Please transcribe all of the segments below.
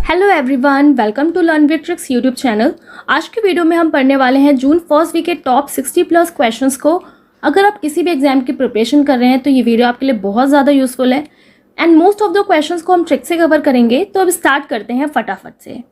Hello everyone, welcome to learn with tricks YouTube channel. आज की video में हम पढ़ने वाले हैं जून फर्स्ट वीक के टॉप 60 प्लस क्वेश्चंस को। अगर आप किसी भी एग्जाम की प्रिपरेशन कर रहे हैं तो ये वीडियो आपके लिए बहुत ज़्यादा यूजफुल है and most of the questions को हम ट्रिक से कवर करेंगे। तो अब स्टार्ट करते हैं फटाफट से।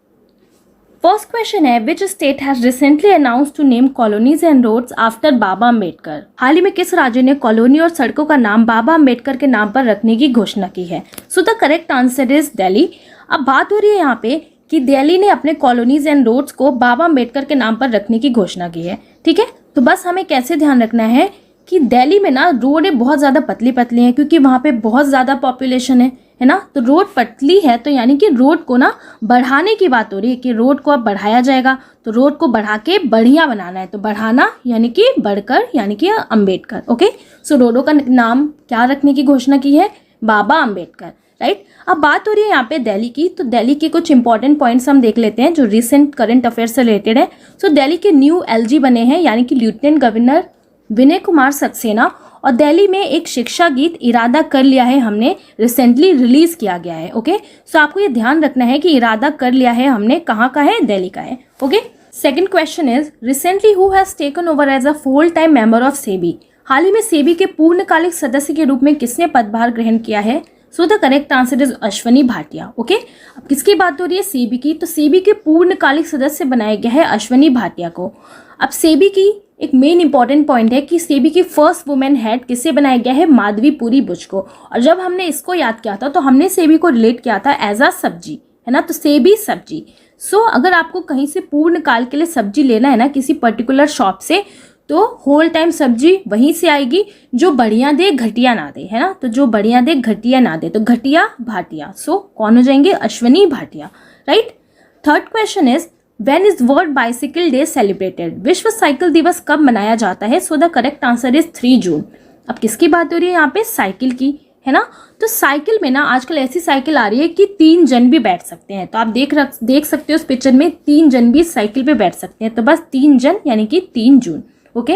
फर्स्ट क्वेश्चन है, which state has recently announced to name colonies and roads after Baba Ambedkar. हाल ही में किस राज्य ने कॉलोनी और सड़कों का नाम बाबा अम्बेडकर के नाम पर रखने की घोषणा की है? So the correct answer is Delhi. अब बात हो रही है यहाँ पे कि दिल्ली ने अपने कॉलोनीज एंड रोड्स को बाबा अम्बेडकर के नाम पर रखने की घोषणा की है। ठीक है, तो बस हमें कैसे ध्यान रखना है कि दिल्ली में ना रोडें बहुत ज़्यादा पतली पतली हैं क्योंकि वहाँ पे बहुत ज़्यादा पॉपुलेशन है ना। तो रोड पतली है तो यानी कि रोड को ना बढ़ाने की बात हो रही है कि रोड को अब बढ़ाया जाएगा। तो रोड को बढ़ा के बढ़िया बनाना है। तो बढ़ाना यानी कि बढ़कर यानी कि अम्बेडकर। ओके, सो रोडों का नाम क्या रखने की घोषणा की है? बाबा अम्बेडकर। राइट, अब बात हो रही है यहाँ पे दिल्ली की। तो दिल्ली के कुछ इंपॉर्टेंट पॉइंट्स हम देख लेते हैं जो रिसेंट करंट अफेयर से रिलेटेड है। सो दिल्ली के न्यू एलजी बने हैं यानी कि लेफ्टिनेंट गवर्नर विनय कुमार सक्सेना। और दिल्ली में एक शिक्षा गीत इरादा कर लिया है हमने रिसेंटली रिलीज किया गया है। ओके, सो आपको ये ध्यान रखना है कि इरादा कर लिया है हमने कहाँ का है? दिल्ली का है। Okay, second question is, recently who has taken over as a full time member of SEBI. हाल ही में सेबी के पूर्णकालिक सदस्य के रूप में किसने पदभार ग्रहण किया है? So the correct answer is Ashwani Bhatia. Okay, अब किसकी बात हो रही है? सेबी की। तो सेबी के पूर्णकालिक सदस्य बनाया गया है अश्वनी भाटिया को। अब सेबी की एक मेन इंपॉर्टेंट पॉइंट है कि सेबी की फर्स्ट वुमेन हेड किसे बनाया गया है? माधवी पुरी बुच को। और जब हमने इसको याद किया था तो हमने सेबी को रिलेट किया था एज अ सब्जी, है ना। तो सेबी सब्जी। सो अगर आपको कहीं से पूर्ण काल के लिए सब्जी लेना है ना किसी पर्टिकुलर शॉप से, तो होल टाइम सब्जी वहीं से आएगी जो बढ़िया दे घटिया ना दे, है ना। तो जो बढ़िया दे घटिया ना दे, तो घटिया भाटिया। सो कौन हो जाएंगे? Ashwani Bhatia. Right. Third question is, when is world bicycle day celebrated. विश्व साइकिल दिवस कब मनाया जाता है? So the correct answer is 3 जून। अब किसकी बात हो रही है यहाँ पे? साइकिल की, है ना। तो साइकिल में ना आजकल ऐसी साइकिल आ रही है कि 3 जन भी बैठ सकते हैं। तो आप देख सकते हो इस पिक्चर में 3 जन भी साइकिल पे बैठ सकते हैं। तो बस 3 जन यानी कि 3 जून। Okay,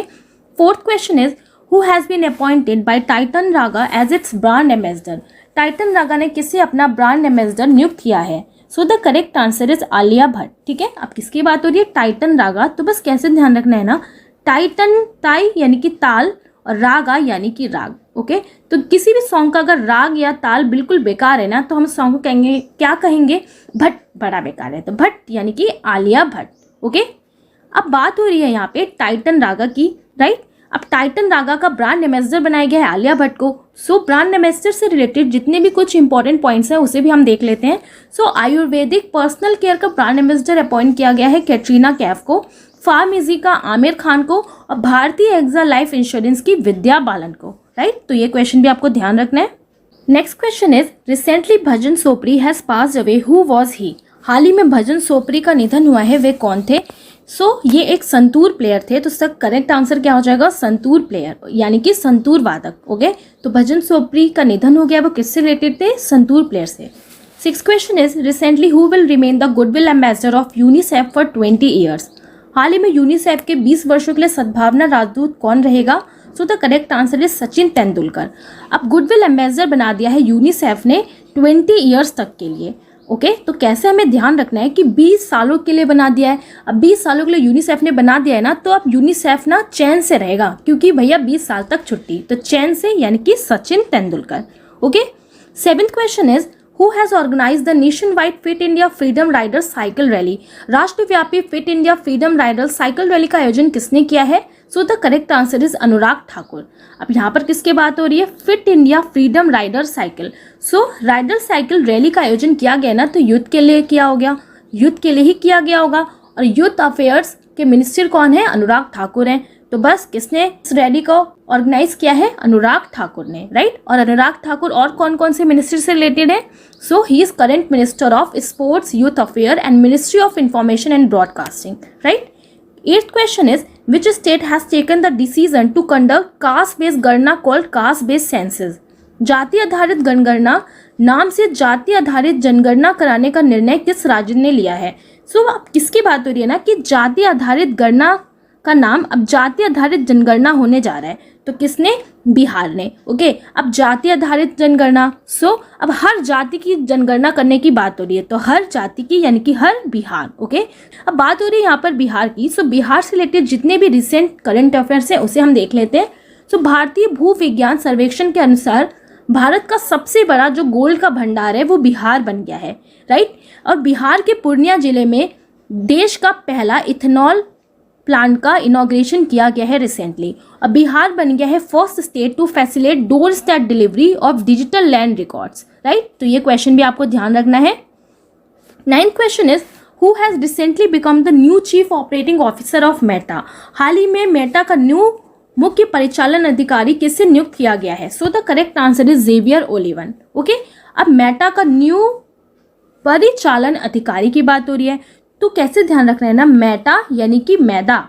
fourth question is, who has been appointed by Titan Raga as its brand ambassador. Titan Raga ने किसे अपना ब्रांड एम्बेसडर नियुक्त किया है? So the correct answer is Alia Bhatt. ठीक है, अब किसकी बात हो रही है? Titan Raga. तो बस कैसे ध्यान रखना है ना, टाइटन ताई यानी कि ताल और रागा यानी कि राग। ओके, तो किसी भी सॉन्ग का अगर राग या ताल बिल्कुल बेकार है ना तो हम सॉन्ग को कहेंगे, क्या कहेंगे? भट्ट, बड़ा बेकार है। तो भट्ट यानी कि आलिया भट्ट। ओके, अब बात हो रही है यहाँ पे टाइटन रागा की। राइट, अब टाइटन रागा का ब्रांड एम्बेसडर बनाया गया है आलिया भट्ट को। सो ब्रांड एम्बेसडर से रिलेटेड जितने भी कुछ इंपॉर्टेंट पॉइंट्स हैं उसे भी हम देख लेते हैं। सो आयुर्वेदिक पर्सनल केयर का ब्रांड एम्बेसडर अपॉइंट किया गया है कैटरीना कैफ को, फार्मेसी का आमिर खान को और भारतीय एक्सा लाइफ इंश्योरेंस की विद्या बालन को। राइट, तो ये क्वेश्चन भी आपको ध्यान रखना है। Next question is, recently Bhajan Sopori has passed away, who was he. हाल ही में भजन सोपरी का निधन हुआ है, वे कौन थे? सो ये एक संतूर प्लेयर थे। तो इसका करेक्ट आंसर क्या हो जाएगा? संतूर प्लेयर यानी कि संतूर वादक। ओके, तो भजन सोपरी का निधन हो गया, वो किससे रिलेटेड थे? संतूर प्लेयर से। Six question is, recently who will remain the goodwill ambassador of UNICEF for 20 years. हाल ही में यूनिसेफ के 20 वर्षों के लिए सद्भावना राजदूत कौन रहेगा? सो the correct answer is Sachin Tendulkar. अब गुडविल एम्बेसडर बना दिया है यूनिसेफ ने 20 ईयर्स तक के लिए। ओके, तो कैसे हमें ध्यान रखना है कि 20 सालों के लिए बना दिया है। अब 20 सालों के लिए यूनिसेफ ने बना दिया है ना, तो अब यूनिसेफ ना चैन से रहेगा क्योंकि भैया 20 साल तक छुट्टी। तो चैन से यानी कि Sachin Tendulkar. Okay, seventh question is, who has organise the nation wide fit India freedom rider cycle rally. राष्ट्रव्यापी fit India freedom rider cycle rally का आयोजन किसने किया है? So the correct answer is Anurag Thakur. अब यहाँ पर किसकी बात हो रही है? Fit India freedom rider cycle. So rider cycle rally का आयोजन किया गया ना, तो यूथ के लिए किया हो गया, यूथ के लिए ही किया गया होगा। और यूथ अफेयर्स के मिनिस्टर कौन है? अनुराग ठाकुर हैं। तो बस किसने इस रैली को ऑर्गेनाइज किया है? अनुराग ठाकुर ने। राइट, और अनुराग ठाकुर और कौन कौन से मिनिस्ट्री से रिलेटेड है? So he is current minister of sports, youth affair and ministry of information and broadcasting. Right. Eighth question is, which state has taken the decision to conduct caste based गणना called caste based census। जाति आधारित जनगणना नाम से जाति आधारित जनगणना कराने का निर्णय किस राज्य ने लिया है? सो अब किसकी बात हो रही है ना कि जाति आधारित गणना का नाम अब जाति आधारित जनगणना होने जा रहा है। तो किसने? बिहार ने। ओके, अब जाति आधारित जनगणना, सो अब हर जाति की जनगणना करने की बात हो रही है, तो हर जाति की यानी कि हर बिहार। ओके, अब बात हो रही है यहाँ पर बिहार की। सो बिहार से रिलेटेड जितने भी रिसेंट करंट अफेयर्स हैं उसे हम देख लेते हैं। सो भारतीय भूविज्ञान सर्वेक्षण के अनुसार भारत का सबसे बड़ा जो गोल्ड का भंडार है वो बिहार बन गया है, राइट। और बिहार के पूर्णिया जिले में देश का पहला इथेनॉल प्लांट का इनॉग्रेशन किया गया है रिसेंटली। अब बिहार बन गया है first state to facilitate door step delivery of digital land records, right. तो ये क्वेश्चन भी आपको ध्यान रखना है। 9th question is who has recently become the new chief operating officer of Meta. हाल ही में मेटा का न्यू मुख्य परिचालन अधिकारी किससे नियुक्त किया गया है? So the correct answer is Javier Olivan. Okay, अब मेटा का न्यू परिचालन अधिकारी की बात हो रही है, तो कैसे ध्यान रखना है ना, मेटा यानी कि मैदा।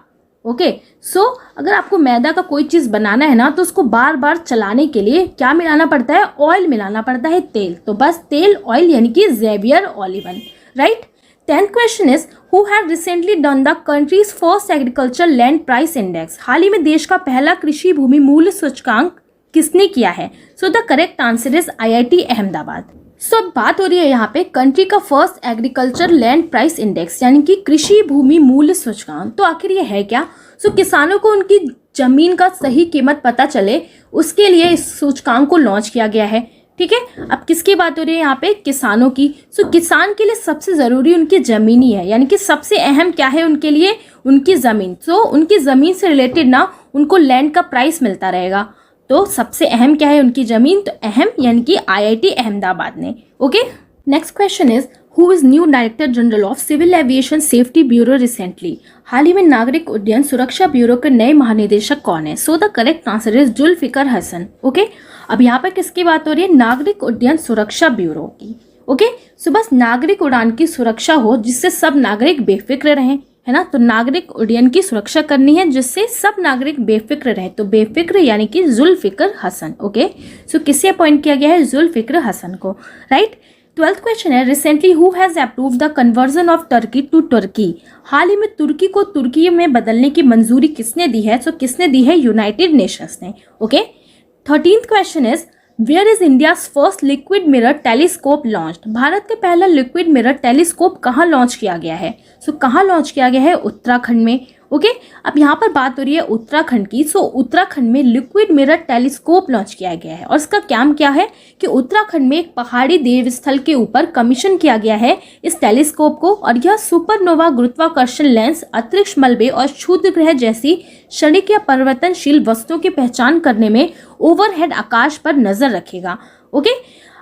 ओके, सो अगर आपको मैदा का कोई चीज़ बनाना है ना तो उसको बार बार चलाने के लिए क्या मिलाना पड़ता है? ऑयल मिलाना पड़ता है, तेल। तो बस तेल, ऑयल यानी कि Javier Olivan, right. 10th question is who had recently done the country's first agriculture land price index. हाल ही में देश का पहला कृषि भूमि मूल्य सूचकांक किसने किया है? So the correct answer is IIT Ahmedabad. So अब बात हो रही है यहाँ पे कंट्री का first agriculture land price index यानी कि कृषि भूमि मूल्य सूचकांक। तो आखिर ये है क्या? सो किसानों को उनकी जमीन का सही कीमत पता चले उसके लिए इस सूचकांक को लॉन्च किया गया है, ठीक है। अब किसकी बात हो रही है यहाँ पे? किसानों की। सो किसान के लिए सबसे ज़रूरी उनकी ज़मीन ही है, यानी कि सबसे अहम क्या है उनके लिए? उनकी ज़मीन। सो उनकी ज़मीन से रिलेटेड ना उनको लैंड का प्राइस मिलता रहेगा। तो सबसे अहम क्या है? उनकी ज़मीन। तो अहम यानी कि IIT अहमदाबाद ने। Okay, next question is who is new director general of civil aviation safety bureau recently. हाल ही में नागरिक उड्डयन सुरक्षा ब्यूरो के नए महानिदेशक कौन है? So the correct answer is Zulfiqar Hasan. Okay, अब यहाँ पर किसकी बात हो रही है? नागरिक उड्डयन सुरक्षा ब्यूरो की। ओके, सो बस नागरिक उड़ान की सुरक्षा हो जिससे सब नागरिक बेफिक्र रहें, है ना। तो नागरिक उड्डयन की सुरक्षा करनी है जिससे सब नागरिक बेफिक्र रहे। तो बेफिक्र यानी कि जुल्फिकर हसन। ओके, सो किसे अपॉइंट किया गया है? जुल्फिकर हसन को, राइट। 12th क्वेश्चन है recently who has approved the conversion of Turkey to Turkiye. हाल ही में तुर्की को तुर्की में बदलने की मंजूरी किसने दी है? सो किसने दी है? यूनाइटेड नेशंस ने। Okay, 13th question is where is India's first liquid mirror telescope launched. Bharat का पहला लिक्विड मिरर टेलीस्कोप कहाँ लॉन्च किया गया है? सो कहाँ लॉन्च किया गया है? उत्तराखंड में। ओके, अब यहाँ पर बात हो रही है उत्तराखंड की। सो उत्तराखंड में लिक्विड मिरर टेलीस्कोप लॉन्च किया गया है और इसका काम क्या है कि उत्तराखंड में एक पहाड़ी देवस्थल के ऊपर कमीशन किया गया है इस टेलीस्कोप को, और यह सुपरनोवा गुरुत्वाकर्षण लेंस, अंतरिक्ष मलबे और क्षुद्र ग्रह जैसी क्षणिक या परिवर्तनशील वस्तुओं की पहचान करने में ओवरहेड आकाश पर नजर रखेगा। ओके,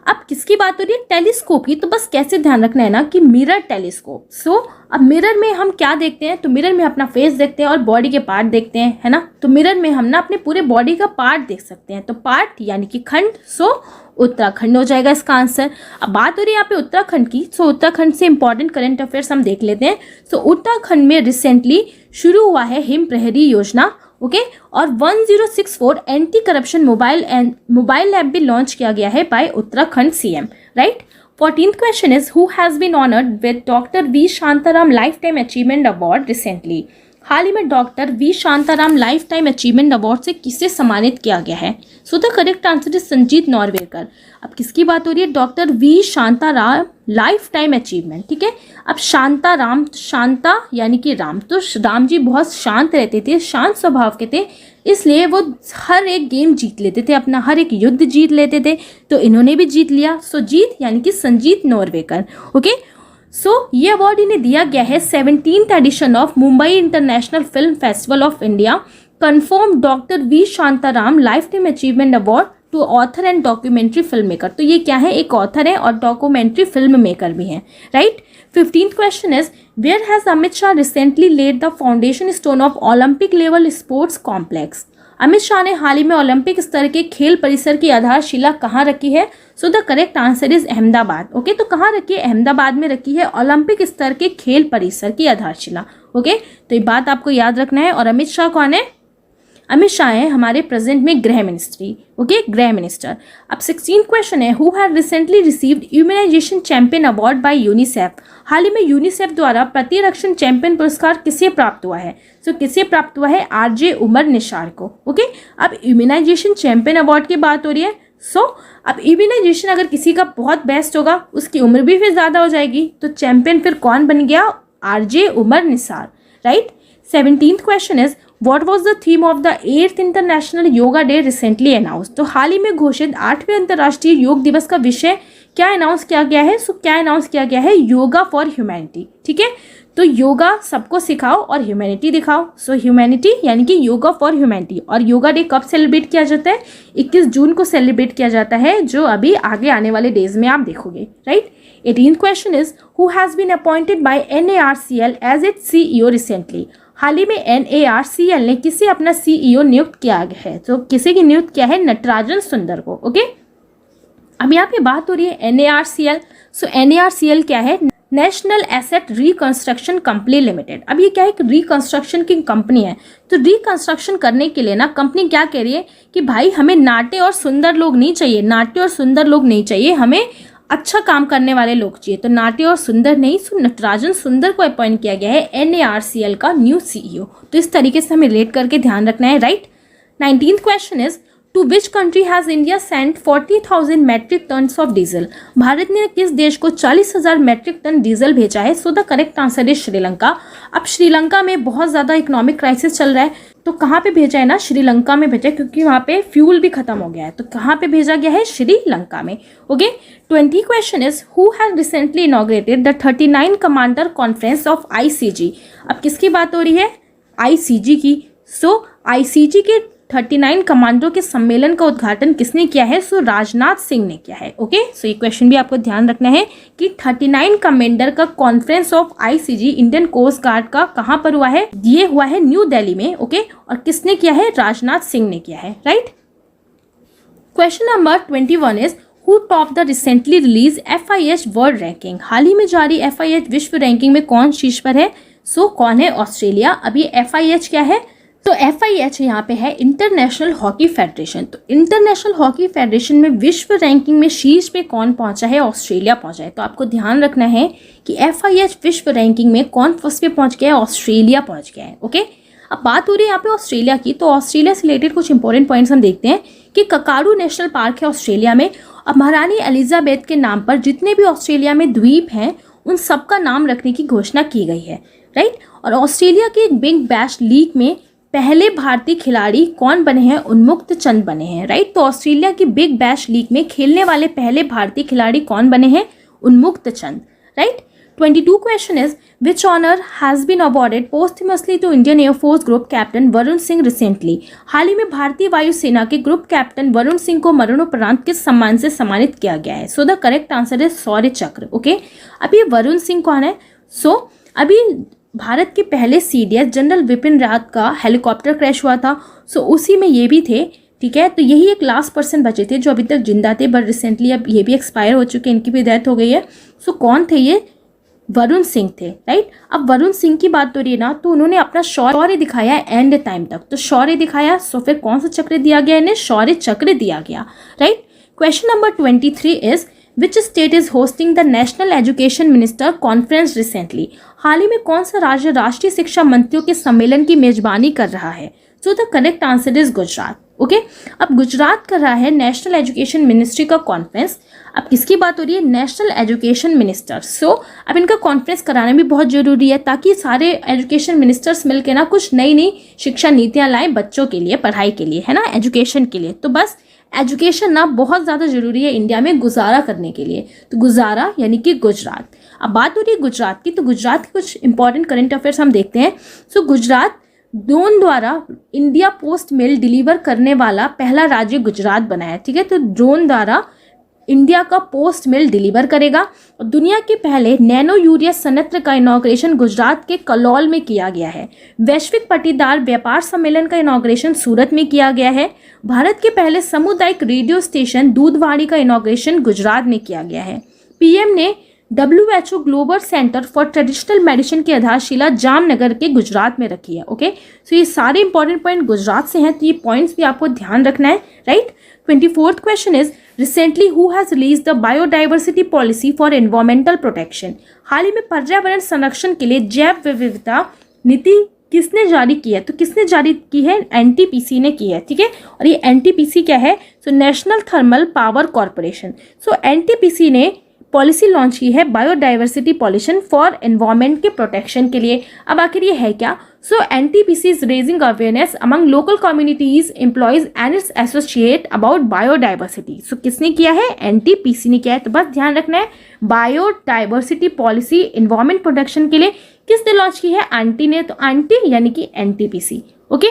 अब किसकी बात हो रही है? टेलीस्कोप की। तो बस कैसे ध्यान रखना है ना कि मिरर टेलीस्कोप। सो अब मिरर में हम क्या देखते हैं? तो मिरर में अपना फेस देखते हैं और बॉडी के पार्ट देखते हैं, है ना। तो मिरर में हम ना अपने पूरे बॉडी का पार्ट देख सकते हैं। तो पार्ट यानी कि खंड, सो उत्तराखंड हो जाएगा इसका आंसर। अब बात हो रही है यहाँ पे उत्तराखंड की। सो उत्तराखंड से इंपॉर्टेंट करंट अफेयर्स हम देख लेते हैं। सो उत्तराखंड में रिसेंटली शुरू हुआ है हिम प्रहरी योजना। ओके, और 1064 एंटी करप्शन मोबाइल ऐप भी लॉन्च किया गया है by Uttarakhand CM, right. 14th question is who has been honoured with doctor V Shantaram life time achievement award recently. हाल ही में doctor V Shantaram life time achievement award से किसे सम्मानित किया गया है? So the correct answer is Sanjeet Narvekar. अब किसकी बात हो रही है? Doctor V Shantaram life time achievement, ठीक है। अब शांताराम, शांता यानी कि राम, तो राम जी बहुत शांत रहते थे, शांत स्वभाव के थे, इसलिए वो हर एक गेम जीत लेते थे, अपना हर एक युद्ध जीत लेते थे। तो इन्होंने भी जीत लिया। सो जीत यानी कि संजीत नॉर्वेकर। ओके, सो ये अवार्ड इन्हें दिया गया है 17th edition of Mumbai international film festival of India confirm doctor V Shantaram life time achievement award to author and documentary film maker. तो ये क्या है? एक ऑथर है और डॉक्यूमेंट्री फिल्म मेकर भी हैं, right. 15th question is where has Amit Shah recently laid the foundation stone of Olympic level sports complex. Amit Shah ने हाल ही में ओलंपिक स्तर के खेल परिसर की आधारशिला कहाँ रखी है? So the correct answer is Ahmedabad. Okay, तो कहाँ रखी है? अहमदाबाद में रखी है ओलंपिक स्तर के खेल परिसर की आधारशिला। ओके, तो ये बात आपको याद रखना है। और अमित शाह कौन है? अमित शाह हैं हमारे प्रेजेंट में गृह मिनिस्ट्री, ओके, गृह मिनिस्टर। अब 16 क्वेश्चन है, who have recently received immunisation champion award by UNICEF. हाल ही में यूनिसेफ द्वारा प्रतिरक्षण चैंपियन पुरस्कार किसे प्राप्त हुआ है? सो किसे प्राप्त हुआ है? आरजे उमर निसार को, ओके। अब इम्यूनाइजेशन चैंपियन अवार्ड की बात हो रही है। अब इम्यूनाइजेशन अगर किसी का बहुत बेस्ट होगा, उसकी उम्र भी फिर ज़्यादा हो जाएगी, तो चैंपियन फिर कौन बन गया? RJ Umar Nisar, right. 17th question is what was the theme of the 8th international yoga day recently announce. तो हाल ही में घोषित 8वें अंतर्राष्ट्रीय योग दिवस का विषय क्या अनाउंस किया गया है? क्या अनाउंस किया गया है? योगा फॉर ह्यूमैनिटी, ठीक है। तो योगा सबको सिखाओ और ह्यूमैनिटी दिखाओ। सो ह्यूमैनिटी यानी कि योगा फॉर ह्यूमैनिटी। और योगा डे कब सेलिब्रेट किया जाता है? 21 जून को सेलिब्रेट किया जाता है, जो अभी आगे आने वाले डेज में आप देखोगे, right. 18th question is who has been appointed by NARCL as its CEO recently. हाल ही में NARCL ने किसे अपना CEO नियुक्त किया है? तो किसे की नियुक्त किया है? नटराजन सुंदर को, ओके। अब यहाँ पे बात हो रही है NARCL। सो NARCL क्या है? National asset reconstruction company limited. अब ये क्या है? एक रिकंस्ट्रक्शन की कंपनी है। तो रिकंस्ट्रक्शन करने के लिए ना कंपनी क्या कह रही है कि भाई हमें नाटे और सुंदर लोग नहीं चाहिए, नाटे और सुंदर लोग नहीं चाहिए, हमें अच्छा काम करने वाले लोग चाहिए। तो नाटे और सुंदर नहीं, सो नटराजन सुंदर को अपॉइंट किया गया है NARCL का न्यू CEO। तो इस तरीके से हमें रिलेट करके ध्यान रखना है, right. 19th question is to which country has India sent 40,000 metric tons of diesel. Bharat ने किस देश को 40,000 मेट्रिक टन डीजल भेजा है? So the correct answer is Sri Lanka. अब श्रीलंका में बहुत ज़्यादा इकोनॉमिक क्राइसिस चल रहा है, तो कहाँ पे भेजा है ना? श्रीलंका में भेजा है, क्योंकि वहाँ पे फ्यूल भी खत्म हो गया है। तो कहाँ पे भेजा गया है? श्रीलंका में, okay. 20 question is who has recently inaugurated the 39 commander conference of ICG। अब किसकी बात हो रही है? ICG की। सो ICG के 39 कमांडरों के सम्मेलन का उद्घाटन किसने किया है? सो राजनाथ सिंह ने किया है, ओके। सो ये क्वेश्चन भी आपको ध्यान रखना है कि 39 कमांडर का conference of ICG Indian coast guard का कहाँ पर हुआ है? ये हुआ है न्यू दिल्ली में, ओके। और किसने किया है? राजनाथ सिंह ने किया है, right. Question number 21 is who top the recently release FIH world ranking. हाल ही में जारी FIH विश्व रैंकिंग में कौन शीर्ष पर है? सो कौन है? ऑस्ट्रेलिया। अब ये FIH क्या है? तो FIH यहाँ पे है इंटरनेशनल हॉकी फेडरेशन। तो इंटरनेशनल हॉकी फेडरेशन में विश्व रैंकिंग में शीर्ष पे कौन पहुंचा है? ऑस्ट्रेलिया पहुंचा है। तो आपको ध्यान रखना है कि FIH विश्व रैंकिंग में कौन फर्स्ट पे पहुंच गया है? ऑस्ट्रेलिया पहुंच गया है, ओके। अब बात हो रही है यहाँ पे ऑस्ट्रेलिया की। तो ऑस्ट्रेलिया से रिलेटेड कुछ इंपॉर्टेंट पॉइंट्स हम देखते हैं कि ककारू नेशनल पार्क है ऑस्ट्रेलिया में। अब महारानी एलिजाबेथ के नाम पर जितने भी ऑस्ट्रेलिया में द्वीप हैं उन सबका नाम रखने की घोषणा की गई है, राइट। और ऑस्ट्रेलिया के एक बिग बैश लीग में पहले भारतीय खिलाड़ी कौन बने हैं? उन्मुक्त चंद बने हैं, राइट। तो ऑस्ट्रेलिया की बिग बैश लीग में खेलने वाले पहले भारतीय खिलाड़ी कौन बने हैं? Unmukt Chand, right. 22 question is which honour has been awarded posthumously to Indian air force group captain Varun Singh recently. हाल ही में भारतीय वायुसेना के ग्रुप कैप्टन वरुण सिंह को मरणोपरांत किस सम्मान से सम्मानित किया गया है? So the correct answer is Shaurya Chakra, okay. अब ये वरुण सिंह कौन है? सो अभी भारत के पहले CDS जनरल विपिन रावत का हेलीकॉप्टर क्रैश हुआ था, सो उसी में ये भी थे, ठीक है। तो यही एक लास्ट पर्सन बचे थे जो अभी तक जिंदा थे, बट रिसेंटली अब ये भी एक्सपायर हो चुके हैं, इनकी भी डेथ हो गई है। सो कौन थे ये? वरुण सिंह थे, राइट। अब वरुण सिंह की बात हो रही है ना, तो उन्होंने अपना शौर्य दिखाया एंड टाइम तक। तो शौर्य दिखाया, सो फिर कौन सा चक्र दिया गया इन्हें? शौर्य चक्र दिया गया, right. Question number 23 is which state is hosting the national education minister conference recently. हाल ही में कौन सा राज्य राष्ट्रीय शिक्षा मंत्रियों के सम्मेलन की मेजबानी कर रहा है? So the correct answer is Gujarat, okay. अब गुजरात कर रहा है नेशनल एजुकेशन मिनिस्ट्री का कॉन्फ्रेंस। अब किसकी बात हो रही है? National education minister. सो अब इनका कॉन्फ्रेंस कराना भी बहुत जरूरी है, ताकि सारे एजुकेशन मिनिस्टर्स मिलकर ना कुछ नई नई शिक्षा नीतियाँ लाएं बच्चों के लिए, पढ़ाई के लिए, है ना, एजुकेशन के लिए। तो बस एजुकेशन ना बहुत ज़्यादा ज़रूरी है इंडिया में गुजारा करने के लिए। तो गुजारा यानी कि गुजरात। अब बात हो रही है गुजरात की, तो गुजरात के कुछ इंपॉर्टेंट करंट अफेयर्स हम देखते हैं। सो गुजरात ड्रोन द्वारा इंडिया पोस्ट मेल डिलीवर करने वाला पहला राज्य गुजरात बना है, ठीक है। तो ड्रोन द्वारा इंडिया का पोस्ट मेल डिलीवर करेगा। और दुनिया के पहले नैनो यूरिया संयंत्र का इनॉग्रेशन गुजरात के कलौल में किया गया है। वैश्विक पट्टीदार व्यापार सम्मेलन का इनॉग्रेशन सूरत में किया गया है। भारत के पहले सामुदायिक रेडियो स्टेशन दूधवाड़ी का इनॉग्रेशन गुजरात में किया गया है। PM ने WHO global centre for traditional medicine की आधारशिला जामनगर के गुजरात में रखी है। ओके, सो ये सारे इंपॉर्टेंट पॉइंट गुजरात से हैं, तो ये पॉइंट्स भी आपको ध्यान रखना है, right. 24th question is recently who has release the biodiversity policy for environmental protection. हाल ही में पर्यावरण संरक्षण के लिए जैव विविधता नीति किसने जारी की है? तो किसने जारी की है? NTPC ने की है, ठीक है। और ये NTPC क्या है? So national thermal power corporation. So NTPC ने पॉलिसी लॉन्च की है बायोडाइवर्सिटी पॉलिसी फॉर एनवायरमेंट के प्रोटेक्शन के लिए। अब आखिर ये है क्या? So NTPC is raising awareness among local communities, employees and its associate about biodiversity. So किसने किया है? NTPC ने किया है। तो बस ध्यान रखना है, बायोडाइवर्सिटी पॉलिसी एनवायरमेंट प्रोटेक्शन के लिए किसने लॉन्च की है? आंटी ने। तो आंटी यानी कि NTPC। Okay.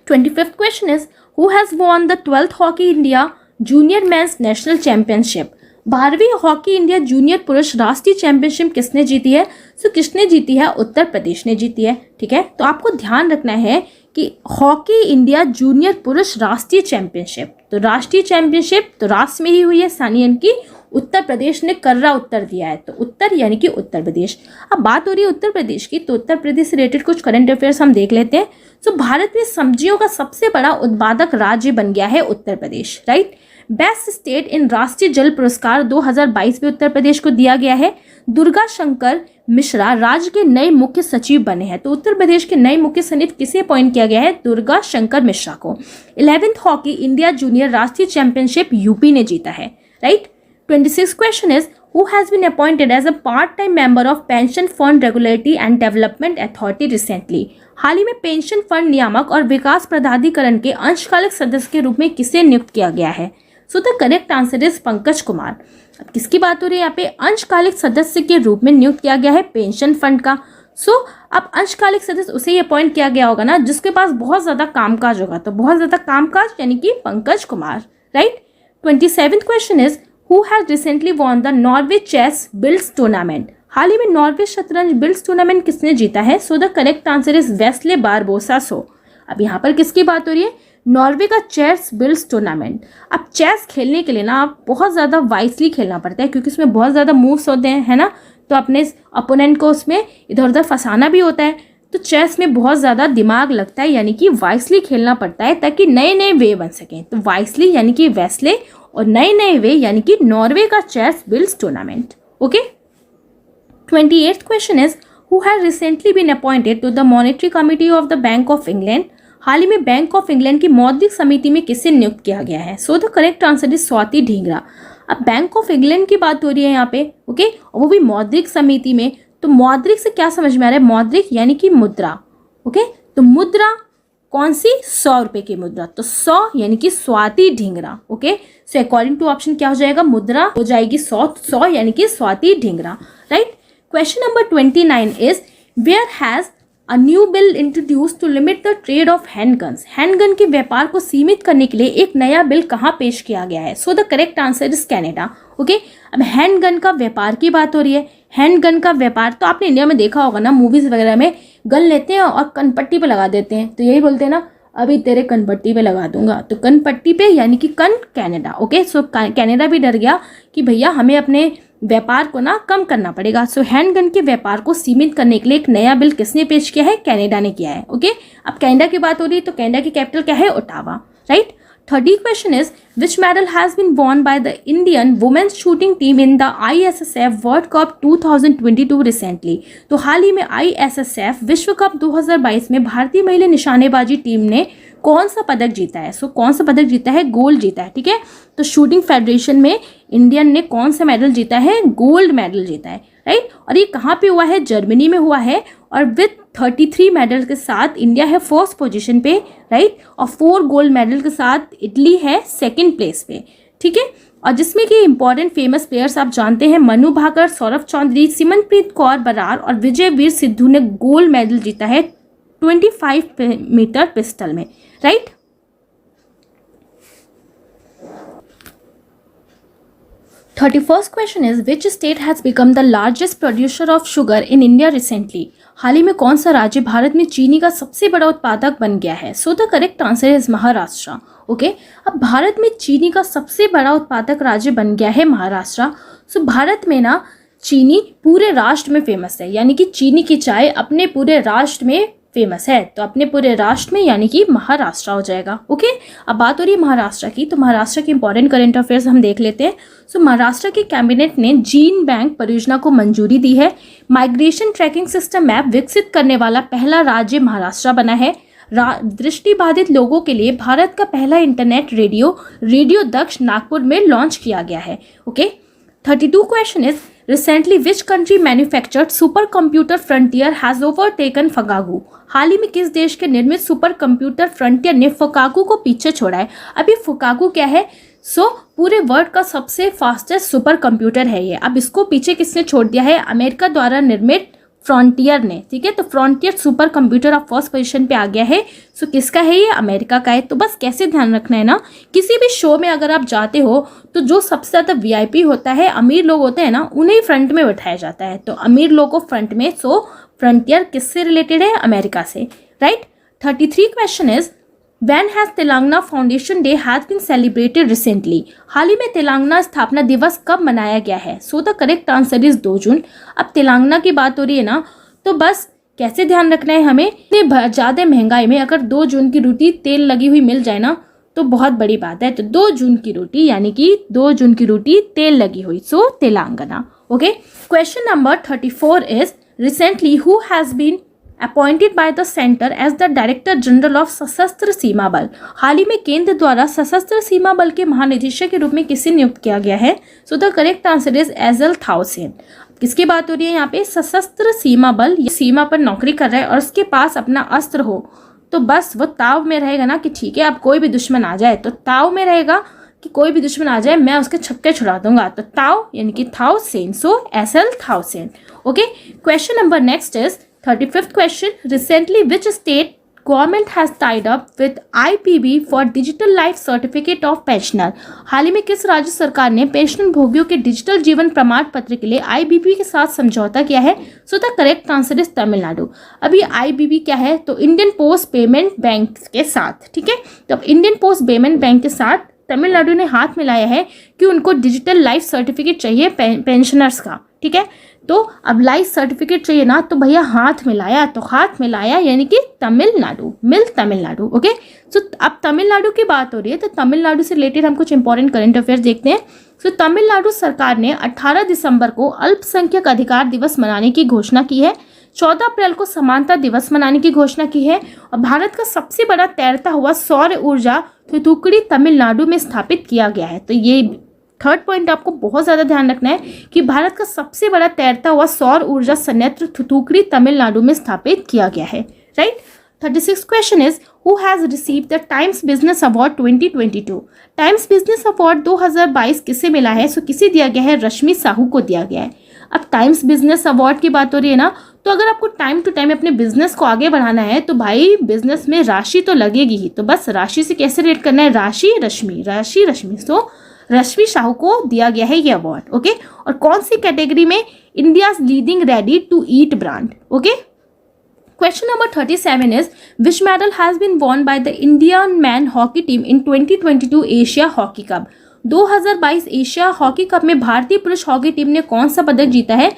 25th question is who has won the 12th hockey India junior mains national championship. 12वीं हॉकी इंडिया जूनियर पुरुष राष्ट्रीय चैंपियनशिप किसने जीती है? सो किसने जीती है? उत्तर प्रदेश ने जीती है, ठीक है। तो आपको ध्यान रखना है कि हॉकी इंडिया जूनियर पुरुष राष्ट्रीय चैंपियनशिप, तो राष्ट्रीय चैंपियनशिप तो राष्ट्र में ही हुई है, सानियन की उत्तर प्रदेश ने कर्रा उत्तर दिया है, तो उत्तर यानी कि उत्तर प्रदेश। अब बात हो रही है उत्तर प्रदेश की, तो उत्तर प्रदेश से रिलेटेड कुछ करंट अफेयर्स हम देख लेते हैं। सो भारत में सब्जियों का सबसे बड़ा उत्पादक राज्य बन गया है Uttar Pradesh, right. Best state in राष्ट्रीय जल पुरस्कार 2022 में उत्तर प्रदेश को दिया गया है। दुर्गा शंकर मिश्रा राज्य के नए मुख्य सचिव बने हैं, तो उत्तर प्रदेश के नए मुख्य सचिव किसे अपॉइंट किया गया है? दुर्गा शंकर मिश्रा को। 11th हॉकी इंडिया जूनियर राष्ट्रीय चैंपियनशिप यूपी ने जीता है, right. 26th question is who has been appointed as a part time member of pension fund regulatory and development authority recently. हाल ही में पेंशन फंड नियामक और विकास प्राधिकरण के अंशकालिक सदस्य के रूप में किसे नियुक्त किया गया है? So the correct answer is Pankaj Kumar. अब किसकी बात हो रही है यहाँ पे? अंशकालिक सदस्य के रूप में नियुक्त किया गया है पेंशन फंड का। सो अब अंशकालिक सदस्य उसे ही अपॉइंट किया गया होगा ना जिसके पास बहुत ज्यादा कामकाज होगा, तो बहुत ज्यादा कामकाज यानी कि Pankaj Kumar, right. 27th question is who has recently won the Norway chess builds tournament. हाल ही में नॉर्वे शतरंज बिल्ड्स टूर्नामेंट किसने जीता है? So the correct answer is Wesley Barbosa so. अब यहाँ पर किसकी बात हो रही है? नॉर्वे का चेस बिल्ड्स टूर्नामेंट। अब चेस खेलने के लिए ना आप बहुत ज़्यादा वाइसली खेलना पड़ता है क्योंकि उसमें बहुत ज़्यादा मूव्स होते हैं, है ना। तो अपने अपोनेंट को उसमें इधर उधर फंसाना भी होता है, तो चेस में बहुत ज़्यादा दिमाग लगता है, यानी कि वाइसली खेलना पड़ता है ताकि नए नए वे बन सकें। तो वाइसली यानी कि वेस्ले और नए नए वे यानी कि नॉर्वे का chess builds tournament. Okay. 28th question is who has recently been appointed to the monetary committee of the Bank of England. हाल ही में बैंक ऑफ इंग्लैंड की मौद्रिक समिति में किसे नियुक्त किया गया है? So the correct answer is Swati Dhingra. अब बैंक ऑफ इंग्लैंड की बात हो रही है यहाँ पे, ओके, और वो भी मौद्रिक समिति में। तो मौद्रिक से क्या समझ में आ रहा है? मौद्रिक यानी कि मुद्रा, ओके। तो मुद्रा कौन सी? 100 रुपए की मुद्रा, तो 100 यानी कि Swati Dhingra, okay. So according to option क्या हो जाएगा? मुद्रा हो जाएगी 100 यानी कि Swati Dhingra, right. Question number 29 is where has a new bill introduce to limit the trade of handguns. Handgun के व्यापार को सीमित करने के लिए एक नया बिल कहाँ पेश किया गया है? So the correct answer is Canada, okay. अब हैंडगन का व्यापार की बात हो रही है। हैंडगन का व्यापार तो आपने इंडिया में देखा होगा ना, मूवीज वगैरह में गन लेते हैं और कनपट्टी पे लगा देते हैं, तो यही बोलते हैं ना, अभी तेरे कनपट्टी पे लगा दूंगा। तो कनपट्टी पे यानी कि कनाडा, ओके। सो कनाडा भी डर गया कि भैया हमें अपने व्यापार को ना कम करना पड़ेगा। सो हैंडगन के व्यापार को सीमित करने के लिए एक नया बिल किसने पेश किया है? कनाडा ने किया है, ओके। अब कनाडा की बात हो रही है, तो कनाडा की कैपिटल क्या है? Ottawa, right. 30 question is which medal has been won by the Indian women's shooting team in the ISSF world cup 2022 recently. तो हाल ही में ISSF विश्व कप 2022 में भारतीय महिला निशानेबाजी टीम ने कौन सा पदक जीता है? सो कौन सा पदक जीता है? गोल्ड जीता है, ठीक है। तो शूटिंग फेडरेशन में इंडियन ने कौन सा मेडल जीता है? गोल्ड मेडल जीता है, राइट। और ये कहाँ पे हुआ है? जर्मनी में हुआ है, और विथ 33 मेडल के साथ इंडिया है फर्स्ट पोजीशन पे, राइट। और 4 गोल्ड मेडल के साथ इटली है सेकंड प्लेस पे, ठीक है। और जिसमें कि इंपॉर्टेंट फेमस प्लेयर्स आप जानते हैं, मनु भाकर, सौरभ चौधरी, सिमरनप्रीत कौर बरार और विजय वीर सिद्धू ने गोल्ड मेडल जीता है 25 मीटर पिस्टल में, right. Thirty-first question is which state has become the largest producer of sugar in India recently? हाल ही में कौन सा राज्य भारत में चीनी का सबसे बड़ा उत्पादक बन गया है? So the correct answer is Maharashtra, okay. अब भारत में चीनी का सबसे बड़ा उत्पादक राज्य बन गया है महाराष्ट्र। सो भारत में ना चीनी पूरे राष्ट्र में फेमस है, यानी कि चीनी की चाय अपने पूरे राष्ट्र में फेमस है, तो अपने पूरे राष्ट्र में यानी कि महाराष्ट्र हो जाएगा। ओके, अब बात हो रही है महाराष्ट्र की, तो महाराष्ट्र के इंपॉर्टेंट करंट अफेयर्स हम देख लेते हैं। सो महाराष्ट्र की कैबिनेट ने जीन बैंक परियोजना को मंजूरी दी है। माइग्रेशन ट्रैकिंग सिस्टम ऐप विकसित करने वाला पहला राज्य महाराष्ट्र बना है। दृष्टिबाधित लोगों के लिए भारत का पहला इंटरनेट रेडियो दक्ष नागपुर में लॉन्च किया गया है। Okay, 32 question is recently which country manufactured super computer frontier has overtaken Fugaku. हाल ही में किस देश के निर्मित सुपर कंप्यूटर फ्रंटियर ने फगागू को पीछे छोड़ा है। अभी फगागू क्या है? पूरे वर्ल्ड का सबसे फास्टेस्ट सुपर कंप्यूटर है ये। अब इसको पीछे किसने छोड़ दिया है? अमेरिका द्वारा निर्मित फ्रंटियर ने। ठीक है, तो फ्रंटियर सुपर कंप्यूटर अब फर्स्ट पोजीशन पे आ गया है। किसका है ये? अमेरिका का है। तो बस कैसे ध्यान रखना है ना, किसी भी शो में अगर आप जाते हो तो जो सबसे ज़्यादा वीआईपी होता है, अमीर लोग होते हैं ना, उन्हें फ्रंट में बैठाया जाता है। तो अमीर लोगों को फ्रंट में। फ्रंटियर किससे रिलेटेड है? अमेरिका से, right. 33 question is When has Telangana foundation day has been celebrated recently. हाल ही में तेलंगाना स्थापना दिवस कब मनाया गया है? The correct answer is 2 June. अब तेलंगाना की बात हो रही है ना, तो बस कैसे ध्यान रखना है हमें, इतने ज़्यादा महंगाई में अगर 2 जून की रोटी तेल लगी हुई मिल जाए ना, तो बहुत बड़ी बात है। तो 2 जून की रोटी, यानी कि 2 जून की रोटी तेल लगी हुई, Telangana. Okay, question number 34 is recently who has been appointed by the centre as the director general of Sashastra Seema बल। हाल ही में केंद्र द्वारा सशस्त्र सीमा बल के महानिदेशक के रूप में किसे नियुक्त किया गया है? द करेक्ट आंसर इज एजल थाउसेन। किसकी बात हो रही है यहाँ पे? सशस्त्र सीमा बल। ये सीमा पर नौकरी कर रहा है और उसके पास अपना अस्त्र हो, तो बस वो ताव में रहेगा ना कि ठीक है, अब कोई भी दुश्मन आ जाए तो ताव में रहेगा कि कोई भी दुश्मन आ जाए मैं उसके छक्के छुड़ा दूंगा। तो ताव यानी कि Thaosen, S L Thaosen. Okay, question number next is 35th question. Recently, which state government has tied up with IPB for digital life certificate of pensioner? हाल ही में किस राज्य सरकार ने पेंशन भोगियों के डिजिटल जीवन प्रमाण पत्र के लिए IBP के साथ समझौता किया है? The correct answer is Tamil Nadu. अभी IBP क्या है? तो इंडियन पोस्ट पेमेंट बैंक के साथ। ठीक है, तो अब इंडियन पोस्ट पेमेंट बैंक के साथ तमिलनाडु ने हाथ मिलाया है कि उनको डिजिटल लाइफ सर्टिफिकेट चाहिए पेंशनर्स का। ठीक है, तो अब लाइफ सर्टिफिकेट चाहिए ना, तो भैया हाथ मिलाया यानी कि तमिलनाडु। ओके, अब तमिलनाडु की बात हो रही है, तो तमिलनाडु से रिलेटेड हम कुछ इंपॉर्टेंट करंट अफेयर्स देखते हैं। तमिलनाडु सरकार ने 18 दिसंबर को अल्पसंख्यक अधिकार दिवस मनाने की घोषणा की है। 14 अप्रैल को समानता दिवस मनाने की घोषणा की है। और भारत का सबसे बड़ा तैरता हुआ सौर ऊर्जा थूथुकुडी तमिलनाडु में स्थापित किया गया है। तो ये थर्ड पॉइंट आपको बहुत ज़्यादा ध्यान रखना है कि भारत का सबसे बड़ा तैरता हुआ सौर ऊर्जा संयंत्र थूथुकुडी तमिलनाडु में स्थापित किया गया है, right. 36 question is who has received the times business award 2022। Times business award 2022 किसे मिला है? किसे दिया गया है? रश्मि साहू को दिया गया है। अब टाइम्स बिजनेस अवार्ड की बात हो रही है ना, तो अगर आपको टाइम टू टाइम अपने बिजनेस को आगे बढ़ाना है तो भाई बिजनेस में राशि तो लगेगी ही। तो बस राशि से कैसे रेट करना है? राशि रश्मि। रश्मि साहू को दिया गया है ये अवार्ड। ओके, और कौन सी कैटेगरी में? India's leading ready to eat brand. Okay, question number 37 is which medal has been won by the Indian man hockey team in 2022 Asia hockey cup. 2022 Asia hockey cup में भारतीय पुरुष hockey team ने कौन सा पदक जीता है?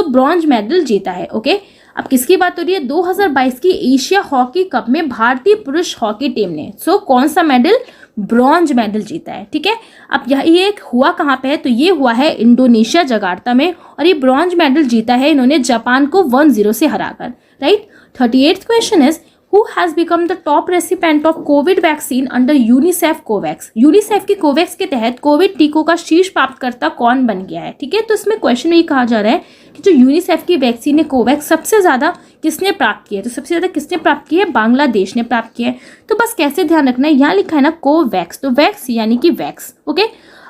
ब्रॉन्ज मेडल जीता है। ओके, अब किसकी बात हो रही है? 2022 की एशिया हॉकी कप में भारतीय पुरुष हॉकी टीम ने कौन सा मेडल? ब्रॉन्ज मेडल जीता है। ठीक है, अब ये हुआ कहाँ पे है? तो ये हुआ है इंडोनेशिया जकार्ता में, और ये ब्रॉन्ज मेडल जीता है इन्होंने जापान को 1-0 से हराकर, right. 38th question is who has become the top recipient of Covid vaccine under UNICEF Covax. UNICEF की कोवैक्स के तहत कोविड टीकों का शीर्ष प्राप्तकर्ता कौन बन गया है? ठीक है, तो इसमें क्वेश्चन में ये कहा जा रहा है कि जो यूनिसेफ की वैक्सीन है कोवैक्स, सबसे ज़्यादा किसने प्राप्त किया है? तो सबसे ज़्यादा किसने प्राप्त किया है? बांग्लादेश ने प्राप्त किया है। तो बस कैसे ध्यान रखना है, यहाँ लिखा है ना कोवैक्स, तो वैक्स यानी कि वैक्स। ओके,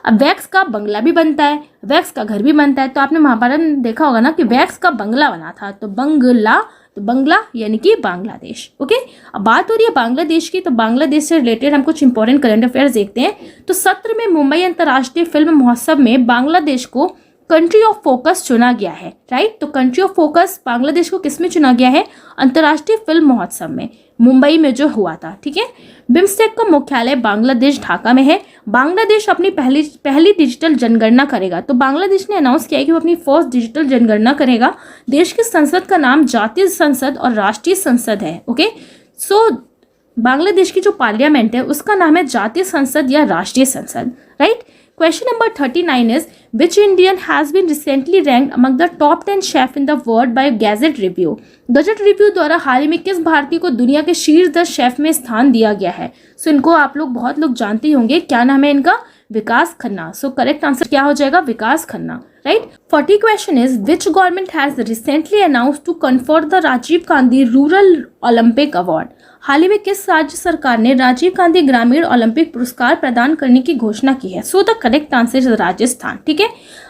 अब वैक्स का बंगला भी बनता है, वैक्स का घर भी बनता है। तो आपने महाभारत में देखा होगा ना कि वैक्स का बंगला बना था, तो बंगला यानी कि बांग्लादेश। ओके, अब बात हो रही है बांग्लादेश की, तो बांग्लादेश से रिलेटेड हम कुछ इंपॉर्टेंट करंट अफेयर्स देखते हैं। तो सत्र में मुंबई अंतर्राष्ट्रीय फिल्म महोत्सव में बांग्लादेश को कंट्री ऑफ फोकस चुना गया है, राइट। तो कंट्री ऑफ फोकस बांग्लादेश को किस में चुना गया है? अंतर्राष्ट्रीय फिल्म महोत्सव में, मुंबई में जो हुआ था, ठीक है। बिम्स्टेक का मुख्यालय बांग्लादेश ढाका में है। बांग्लादेश अपनी पहली डिजिटल जनगणना करेगा। तो बांग्लादेश ने अनाउंस किया है कि वो अपनी फर्स्ट डिजिटल जनगणना करेगा। देश की संसद का नाम जातीय संसद और राष्ट्रीय संसद है, ओके। सो बांग्लादेश की जो पार्लियामेंट है उसका नाम है जातीय संसद या राष्ट्रीय संसद, right. Question number 39 is which Indian has been recently ranked among the top 10 chef in the world by Gazette Review? Gazette review द्वारा हाल ही में किस भारतीय को दुनिया के शीर्ष 10 शेफ में स्थान दिया गया है? सो इनको आप लोग बहुत लोग जानते ही होंगे। क्या नाम है इनका? Vikas Khanna. So correct answer क्या हो जाएगा? Vikas Khanna, right. 40 question is which government has recently announced to confer the Rajiv Gandhi rural Olympic award? हाल ही में किस राज्य सरकार ने राजीव गांधी ग्रामीण ओलंपिक पुरस्कार प्रदान करने की घोषणा की है? So the correct answer is Rajasthan, ठीक है।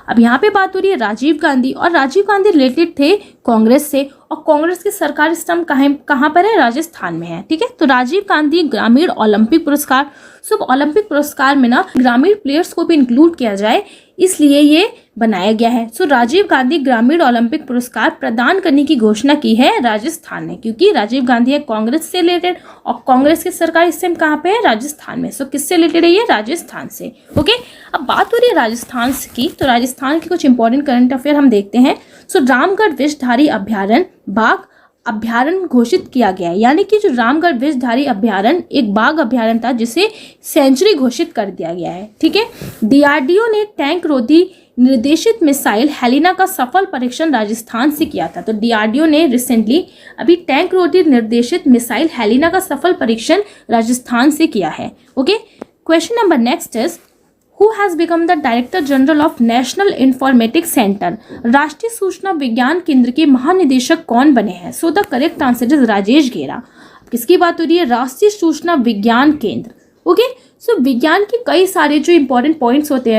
अब यहाँ पे बात हो रही है राजीव गांधी, और राजीव गांधी रिलेटेड थे कांग्रेस से, और कांग्रेस की सरकार इस टाइम कहाँ पर है? राजस्थान में है, ठीक है। तो राजीव गांधी ग्रामीण ओलंपिक पुरस्कार, सब ओलंपिक पुरस्कार में ना ग्रामीण प्लेयर्स को भी इंक्लूड किया जाए, इसलिए ये बनाया गया है। सो राजीव गांधी ग्रामीण ओलंपिक पुरस्कार प्रदान करने की घोषणा की है राजस्थान ने, क्योंकि राजीव गांधी है कांग्रेस से रिलेटेड, और कांग्रेस की सरकार इस टाइम कहाँ पे है? राजस्थान में। सो किससे रिलेटेड है ये? राजस्थान से, ओके। अब बात हो रही है राजस्थान की, तो राजस्थान के कुछ इंपॉर्टेंट करंट अफेयर हम देखते हैं। सो रामगढ़ विषधारी अभ्यारण्य बाघ अभ्यारण्य घोषित किया गया है, यानी कि जो रामगढ़ विषधारी अभ्यारण्य एक बाघ अभ्यारण्य था जिसे सेंचुरी घोषित कर दिया गया है, ठीक है। डीआरडीओ ने टैंक रोधी निर्देशित मिसाइल हेलिना का सफल परीक्षण राजस्थान से किया था। तो डीआरडीओ ने रिसेंटली अभी टैंक रोधी निर्देशित मिसाइल हेलिना का सफल परीक्षण राजस्थान से किया है, okay. Question number next is Who has become the Director General of National Informatics Center? राष्ट्रीय सूचना विज्ञान केंद्र के महानिदेशक कौन बने हैं? सो the correct answer is Rajesh घेरा। किसकी बात हो रही है? राष्ट्रीय सूचना विज्ञान केंद्र, ओके। सो विज्ञान के कई सारे जो इंपॉर्टेंट पॉइंट्स होते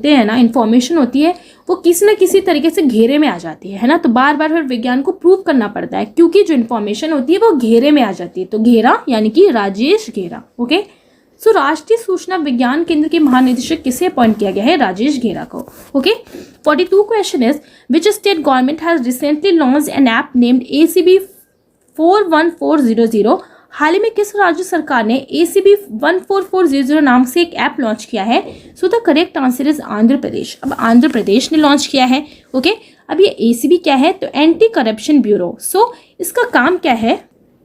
हैं ना, इंफॉर्मेशन होती है, वो किसी न किसी तरीके से घेरे में आ जाती है ना। तो बार बार फिर विज्ञान को प्रूव करना पड़ता है, क्योंकि जो इन्फॉर्मेशन होती है वो घेरे में आ जाती है। तो घेरा यानी कि राजेश घेरा, ओके। सो राष्ट्रीय सूचना विज्ञान केंद्र के महानिदेशक किसे अपॉइंट किया गया है? राजेश घेरा को, okay. 42 question is which state government has recently launched N app named ACB 41400? हाल ही में किस राज्य सरकार ने ACB 14400 नाम से एक ऐप लॉन्च किया है? So the correct answer is Andhra Pradesh. अब आंध्र प्रदेश ने लॉन्च किया है, ओके। अब ये ACB क्या है? तो एंटी करप्शन ब्यूरो। सो इसका काम क्या है?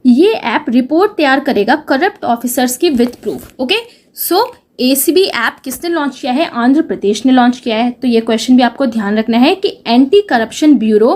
ये ऐप रिपोर्ट तैयार करेगा करप्ट ऑफिसर्स की with proof, okay. So ACB app किसने लॉन्च किया है? आंध्र प्रदेश ने लॉन्च किया है। तो ये क्वेश्चन भी आपको ध्यान रखना है कि एंटी करप्शन ब्यूरो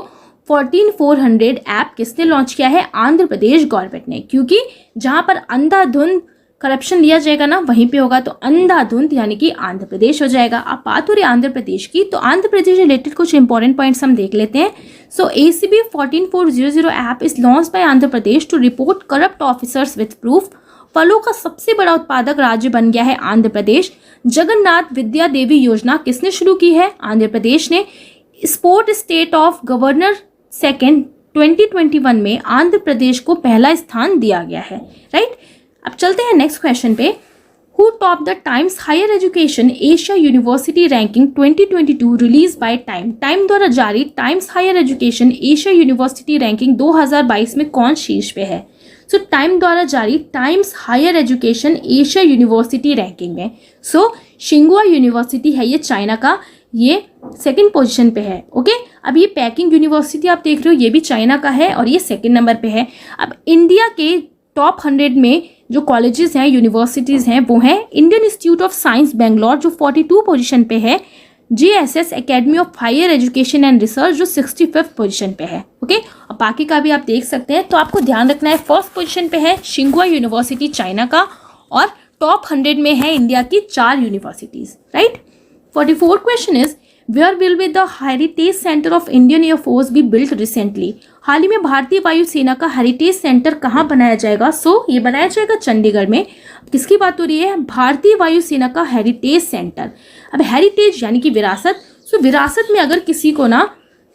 14400 ऐप किसने लॉन्च किया है? आंध्र प्रदेश गवर्नमेंट ने, क्योंकि जहां पर अंधाधुंध करप्शन लिया जाएगा ना वहीं पे होगा, तो अंधाधुंध यानी कि आंध्र प्रदेश हो जाएगा। अब बात हो रही है आंध्र प्रदेश की, तो आंध्र प्रदेश रिलेटेड कुछ इंपॉर्टेंट पॉइंट्स हम देख लेते हैं। So ACB 14400 app is launch by Andhra Pradesh to report corrupt officers with proof. फलों का सबसे बड़ा उत्पादक राज्य बन गया है आंध्र प्रदेश। जगन्नाथ विद्या देवी योजना किसने शुरू की है? आंध्र प्रदेश ने। Sport state of governor second 2021 में आंध्र प्रदेश को पहला स्थान दिया गया है, राइट। अब चलते हैं नेक्स्ट क्वेश्चन पे। Who top the Times Higher Education Asia University Ranking 2022 release by Time? Time द्वारा जारी Times Higher Education Asia University Ranking 2022 में कौन शीर्ष पे है? सो टाइम द्वारा जारी Times Higher Education Asia University Ranking में शिंगुआ यूनिवर्सिटी है ये चाइना का, ये सेकंड पोजीशन पे है, ओके। अब ये पैकिंग यूनिवर्सिटी आप देख रहे हो, ये भी चाइना का है और ये सेकंड नंबर पे है। अब इंडिया के टॉप 100 में जो कॉलेजेस हैं, यूनिवर्सिटीज़ हैं, वो हैं Indian Institute of Science Bangalore जो 42 पोजीशन पे है, JSS academy of higher education and research जो 65th पोजीशन पे है, ओके। और बाकी का भी आप देख सकते हैं। तो आपको ध्यान रखना है, फर्स्ट पोजीशन पे है शिंगुआ यूनिवर्सिटी चाइना का, और टॉप 100 में है इंडिया की 4 universities, right. 44 question is where will be the heritage centre of Indian air force be built recently? हाल ही में भारतीय वायुसेना का हेरिटेज सेंटर कहाँ बनाया जाएगा? ये बनाया जाएगा चंडीगढ़ में। किसकी बात हो रही है? भारतीय वायुसेना का हेरिटेज सेंटर। अब हेरिटेज यानी कि विरासत। विरासत में अगर किसी को ना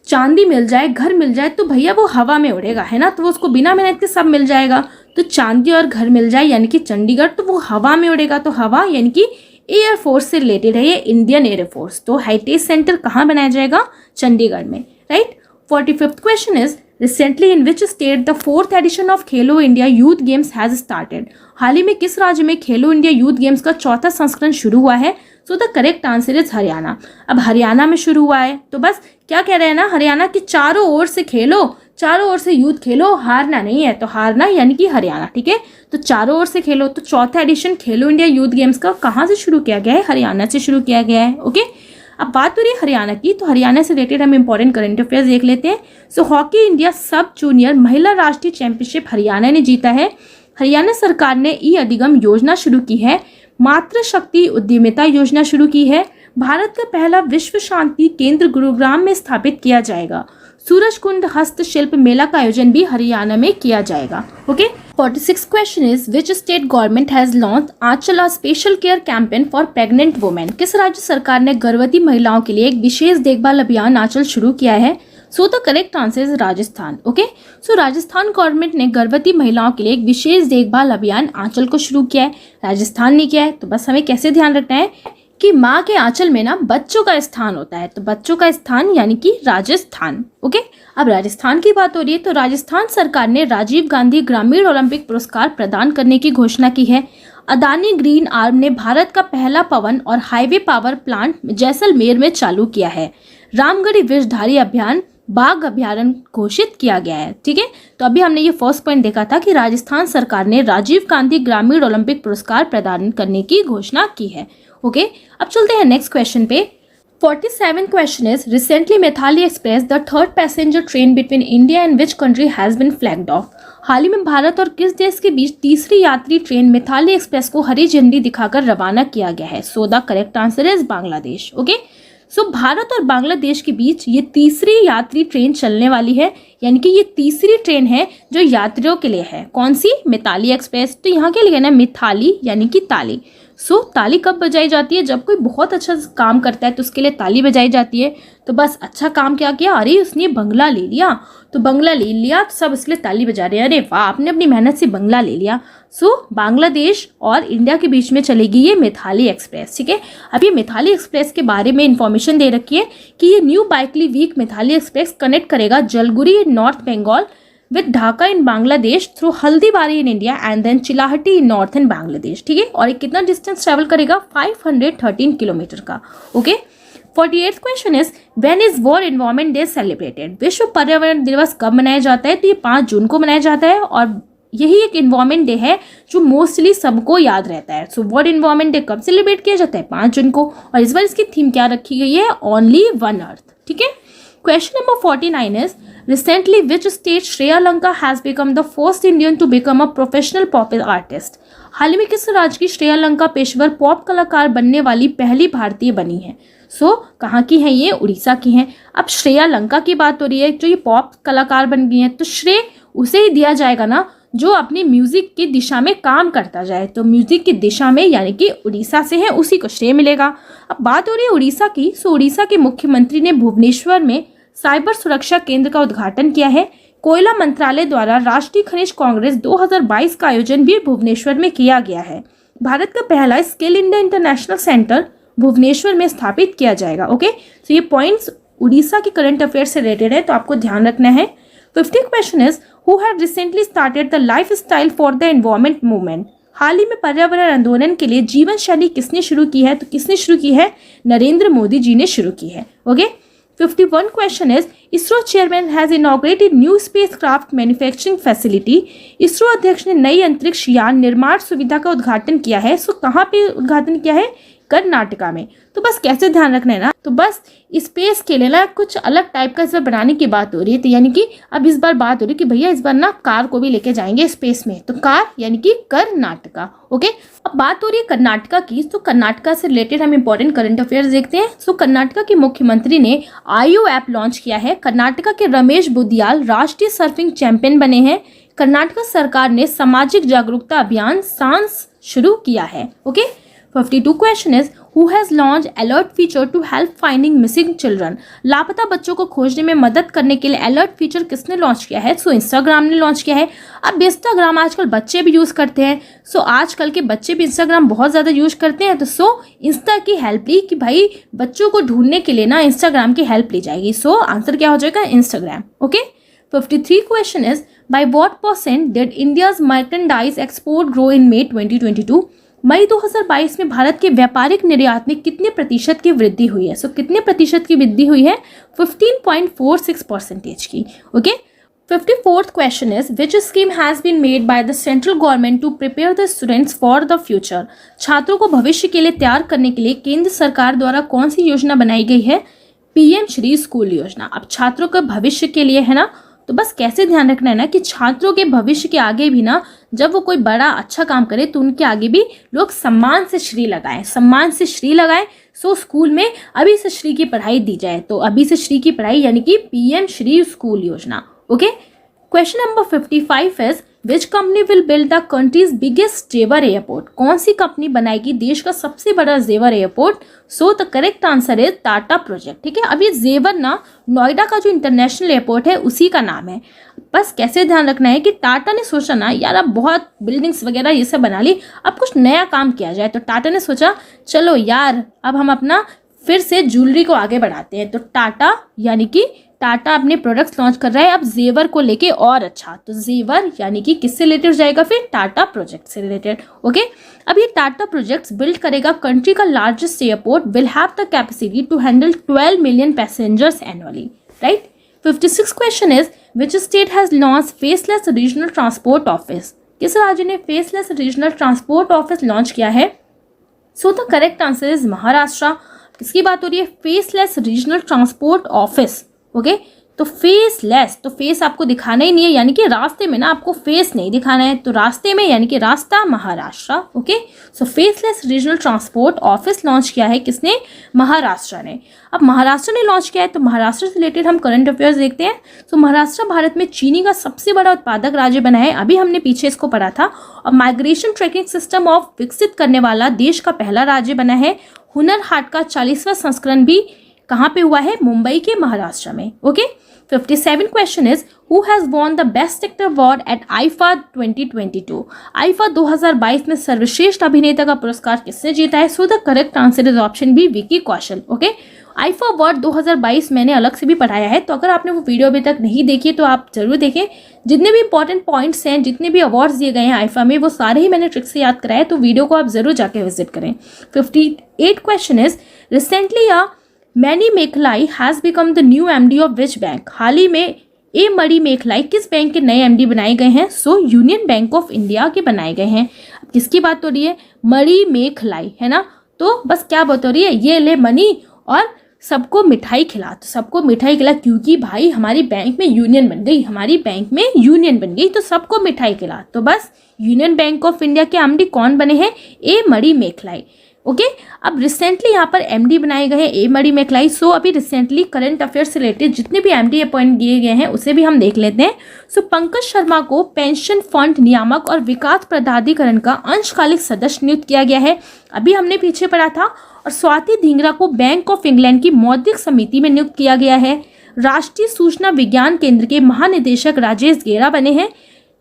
चांदी मिल जाए, घर मिल जाए, तो भैया वो हवा में उड़ेगा, है ना। तो वो उसको बिना मेहनत के सब मिल जाएगा। तो चांदी और घर मिल जाए यानी कि चंडीगढ़, तो वो हवा में उड़ेगा। तो हवा यानी कि एयरफोर्स से रिलेटेड है ये, इंडियन एयरफोर्स। तो हेरिटेज सेंटर कहाँ बनाया जाएगा? चंडीगढ़ में, right. 45th question is recently in which state the 4th edition of Khelo India youth games has started? हाल ही में किस राज्य में खेलो इंडिया यूथ गेम्स का 4था संस्करण शुरू हुआ है? So the correct answer is Haryana. अब हरियाणा में शुरू हुआ है, तो बस क्या कह रहे हैं ना, हरियाणा की चारों ओर से खेलो, चारों ओर से यूथ खेलो, हारना नहीं है। तो हारना यानी कि हरियाणा, ठीक है। तो चारों ओर से खेलो, तो 4था एडिशन खेलो इंडिया यूथ गेम्स का कहाँ से शुरू किया गया है? हरियाणा से शुरू किया गया है, ओके। अब बात हो रही है हरियाणा की, तो हरियाणा से रिलेटेड हम इंपॉर्टेंट करंट अफेयर्स देख लेते हैं। सो हॉकी इंडिया सब जूनियर महिला राष्ट्रीय चैंपियनशिप हरियाणा ने जीता है। हरियाणा सरकार ने ई अधिगम योजना शुरू की है। मातृशक्ति उद्यमिता योजना शुरू की है। भारत का पहला विश्व शांति केंद्र गुरुग्राम में स्थापित किया जाएगा। सूरजकुंड हस्तशिल्प मेला का आयोजन भी हरियाणा में किया जाएगा, okay. 46 question is which state government has launch Aanchal a special care campaign for pregnant women? किस राज्य सरकार ने गर्भवती महिलाओं के लिए एक विशेष देखभाल अभियान आंचल शुरू किया है? So the correct answer is Rajasthan, okay. So Rajasthan government ने गर्भवती महिलाओं के लिए एक विशेष देखभाल अभियान आंचल को शुरू किया है, राजस्थान ने किया है। तो बस हमें कैसे ध्यान रखना है कि माँ के आंचल में ना बच्चों का स्थान होता है, तो बच्चों का स्थान यानी कि राजस्थान, ओके। अब राजस्थान की बात हो रही है, तो राजस्थान सरकार ने राजीव गांधी ग्रामीण ओलंपिक पुरस्कार प्रदान करने की घोषणा की है। अदानी ग्रीन आर्म ने भारत का पहला पवन और हाईवे पावर प्लांट जैसलमेर में चालू किया है। रामगढ़ी विषधारी अभियान बाघ अभ्यारण्य घोषित किया गया है, ठीक है। तो अभी हमने ये फर्स्ट पॉइंट देखा था कि राजस्थान सरकार ने राजीव गांधी ग्रामीण ओलंपिक पुरस्कार प्रदान करने की घोषणा की है, ओके। अब चलते हैं नेक्स्ट क्वेश्चन पे। 47 question is recently Mitali express the third passenger train between India and which country has been flagged off? हाल ही में भारत और किस देश के बीच तीसरी यात्री ट्रेन मैथाली एक्सप्रेस को हरी झंडी दिखाकर रवाना किया गया है? So the correct answer is Bangladesh, okay. सो भारत और बांग्लादेश के बीच ये तीसरी यात्री ट्रेन चलने वाली है, यानी कि ये तीसरी ट्रेन है जो यात्रियों के लिए है। कौन सी? मैथाली एक्सप्रेस। तो यहाँ क्या लिखा है ना, मिथाली यानी कि ताली। सो ताली कब बजाई जाती है? जब कोई बहुत अच्छा काम करता है तो उसके लिए ताली बजाई जाती है। तो बस अच्छा काम क्या किया, अरे उसने बंगला ले लिया, तो बंगला ले लिया तो सब इसके लिए ताली बजा रहे हैं, अरे वाह आपने अपनी मेहनत से बंगला ले लिया। सो बांग्लादेश और इंडिया के बीच में चलेगी ये मैथाली एक्सप्रेस, ठीक है। अब ये मैथाली एक्सप्रेस के बारे में इंफॉर्मेशन दे रखी है कि ये new biweekly Mitali express connect करेगा Jalpaiguri in north Bengal with Dhaka in Bangladesh through Haldibari in India and then Chilahati in northern Bangladesh, ठीक है। और ये कितना डिस्टेंस ट्रेवल करेगा? 513 किलोमीटर का, okay. 48th question is when is world environment day celebrated? विश्व पर्यावरण दिवस कब मनाया जाता है? तो ये 5 जून को मनाया जाता है और यही एक एनवायरनमेंट डे है जो मोस्टली सबको याद रहता है। सो वर्ल्ड एनवायरनमेंट डे कब सेलिब्रेट किया जाता है? 5 जून को। और इस बार इसकी थीम क्या रखी गई है? ओनली वन अर्थ, ठीक है। Question number 49 is recently which state Shreya Lenka has become the first Indian to become a professional pop artist? हाल ही में किस राज्य की श्रेयालंका पेशेवर पॉप कलाकार बनने वाली पहली भारतीय बनी है? सो कहाँ की है ये? उड़ीसा की हैं। अब श्रेयालंका की बात हो रही है, जो ये पॉप कलाकार बन गई हैं, तो श्रेय उसे ही दिया जाएगा ना जो अपनी म्यूजिक की दिशा में काम करता जाए। तो म्यूजिक की दिशा में यानी कि उड़ीसा से है, उसी को श्रेय मिलेगा। अब बात हो रही है उड़ीसा की। सो उड़ीसा के मुख्यमंत्री ने भुवनेश्वर में साइबर सुरक्षा केंद्र का उद्घाटन किया है। कोयला मंत्रालय द्वारा राष्ट्रीय खनिज कांग्रेस 2022 का आयोजन भी भुवनेश्वर में किया गया है। भारत का पहला Skill India International Centre Bhubaneswar में स्थापित किया जाएगा, ओके। तो ये पॉइंट्स उड़ीसा के करंट अफेयर से रिलेटेड है, तो आपको ध्यान रखना है। 50 question is who have recently started the lifestyle for the environment movement? हाल ही में पर्यावरण आंदोलन के लिए जीवन शैली किसने शुरू की है? तो किसने शुरू की है? नरेंद्र मोदी जी ने शुरू की है, okay. 51 question is ISRO chairman has inaugurated new spacecraft manufacturing facility? ISRO अध्यक्ष ने नई अंतरिक्ष यान निर्माण सुविधा का उद्घाटन किया है। सो कहाँ पे उद्घाटन किया है? कर्नाटका में। तो बस कैसे ध्यान रखना है ना, तो बस स्पेस के लिए ना कुछ अलग टाइप का इस बार बनाने की बात हो रही है। तो यानी कि अब इस बार बात हो रही है कि भैया इस बार ना कार को भी लेके जाएंगे स्पेस में, तो कार यानी कि कर्नाटका, ओके। अब बात हो रही है कर्नाटका की, तो कर्नाटका से रिलेटेड हम इंपॉर्टेंट करंट अफेयर्स देखते हैं। सो कर्नाटका के मुख्यमंत्री ने आयु ऐप लॉन्च किया है। कर्नाटका के रमेश बुदियाल राष्ट्रीय सर्फिंग चैंपियन बने हैं। कर्नाटका सरकार ने सामाजिक जागरूकता अभियान सांस शुरू किया है, okay. 52 question is who has launch alert feature to help finding missing children. लापता बच्चों को खोजने में मदद करने के लिए अलर्ट फीचर किसने लॉन्च किया है? सो इंस्टाग्राम ने लॉन्च किया है। अब इंस्टाग्राम आजकल बच्चे भी यूज़ करते हैं, सो आजकल के बच्चे भी इंस्टाग्राम बहुत ज़्यादा यूज करते हैं, तो सो इंस्टा की हेल्प ली कि भाई बच्चों को ढूंढने के लिए ना इंस्टाग्राम की हेल्प ली जाएगी। सो आंसर क्या हो जाएगा? Instagram. Okay. 53 question is by what percent did India's merchandise export grow in May 2022। मई 2022 में भारत के व्यापारिक निर्यात में कितने प्रतिशत की वृद्धि हुई है? सो कितने प्रतिशत की वृद्धि हुई है? 15.46% की। Okay. 54th question is which scheme has been made by the central government to prepare the students for the future। छात्रों को भविष्य के लिए तैयार करने के लिए केंद्र सरकार द्वारा कौन सी योजना बनाई गई है? पीएम श्री स्कूल योजना। अब छात्रों के भविष्य के लिए है ना, तो बस कैसे ध्यान रखना है ना कि छात्रों के भविष्य के आगे भी ना, जब वो कोई बड़ा अच्छा काम करे तो उनके आगे भी लोग सम्मान से श्री लगाएं, सम्मान से श्री लगाएं। सो स्कूल में अभी से श्री की पढ़ाई दी जाए, तो अभी से श्री की पढ़ाई यानी कि पीएम श्री स्कूल योजना। Okay. Question number 55 is which company will build the countries biggest जेवर एयरपोर्ट। कौन सी कंपनी बनाएगी देश का सबसे बड़ा जेवर airport? So the correct answer is Tata project. ठीक है। अब ये जेवर ना नोएडा का जो इंटरनेशनल एयरपोर्ट है उसी का नाम है। बस कैसे ध्यान रखना है कि टाटा ने सोचा ना यार अब बहुत बिल्डिंग्स वगैरह ये सब बना ली, अब कुछ नया काम किया जाए, तो टाटा ने सोचा चलो यार अब हम अपना फिर से ज्वेलरी को आगे बढ़ाते हैं। तो टाटा यानी कि टाटा अपने प्रोडक्ट्स लॉन्च कर रहा है अब जेवर को लेके और अच्छा, तो जेवर यानी कि किससे रिलेटेड जाएगा? फिर टाटा प्रोजेक्ट से रिलेटेड। ओके। अब ये टाटा प्रोजेक्ट्स बिल्ड करेगा कंट्री का largest airport, will have the capacity to handle 12 million passengers annually. Right. 56 question is which state has launch faceless regional transport office. किस राज्य ने faceless regional transport office launch किया है? So the correct answer is Maharashtra. किसकी बात हो रही है? Faceless regional transport office. Okay. तो फेसलेस, तो फेस आपको दिखाना ही नहीं है, यानी कि रास्ते में ना आपको फेस नहीं दिखाना है, तो रास्ते में यानी कि रास्ता Maharashtra. Okay. So faceless regional transport office launch किया है किसने? महाराष्ट्र ने। अब महाराष्ट्र ने लॉन्च किया है तो महाराष्ट्र से रिलेटेड हम करंट अफेयर्स देखते हैं। तो महाराष्ट्र भारत में चीनी का सबसे बड़ा उत्पादक राज्य बना है, अभी हमने पीछे इसको पढ़ा था। और माइग्रेशन ट्रैकिंग सिस्टम ऑफ विकसित करने वाला देश का पहला राज्य बना है। हुनर हाट का 40वां संस्करण भी कहाँ पे हुआ है? मुंबई के महाराष्ट्र में। Okay. 57 question is who has won the best actor award at IIFA 2022। IIFA 2022 में सर्वश्रेष्ठ अभिनेता का पुरस्कार किसने जीता है? So the correct answer is option B, Vicky Kaushal. Okay. IIFA award 2022 मैंने अलग से भी पढ़ाया है, तो अगर आपने वो वीडियो अभी तक नहीं देखी तो आप जरूर देखें। जितने भी इंपॉर्टेंट पॉइंट्स हैं, जितने भी अवार्ड्स दिए गए हैं आईफा में, वो सारे ही मैंने ट्रिक से याद कराए, तो वीडियो को आप जरूर जाके विजिट करें। 58 question is recently Manimekalai has become the new MD of which bank. हाल ही में ए मणि मेखलाई किस बैंक के नए एमडी बनाए गए हैं? सो यूनियन बैंक ऑफ इंडिया के बनाए गए हैं। किसकी बात हो रही है? मणि मेखलाई, है ना। तो बस क्या बात हो रही है? ये ले मनी और सबको मिठाई खिला, तो सबको मिठाई खिला क्योंकि भाई हमारी बैंक में यूनियन बन गई, हमारी बैंक में यूनियन बन गई, तो सबको मिठाई खिला। तो बस यूनियन बैंक ऑफ इंडिया के एमडी कौन बने हैं? ए मणि मेखलाई। ओके। अब रिसेंटली यहाँ पर एमडी बनाए गए हैं ए मणि मेखलाई। सो अभी रिसेंटली करंट अफेयर्स से रिलेटेड जितने भी एमडी अपॉइंट किए गए हैं उसे भी हम देख लेते हैं। सो पंकज शर्मा को पेंशन फंड नियामक और विकास प्राधिकरण का अंशकालिक सदस्य नियुक्त किया गया है, अभी हमने पीछे पढ़ा था। और स्वाति धिंगरा को बैंक ऑफ इंग्लैंड की मौद्रिक समिति में नियुक्त किया गया है। राष्ट्रीय सूचना विज्ञान केंद्र के महानिदेशक राजेश गेरा बने हैं।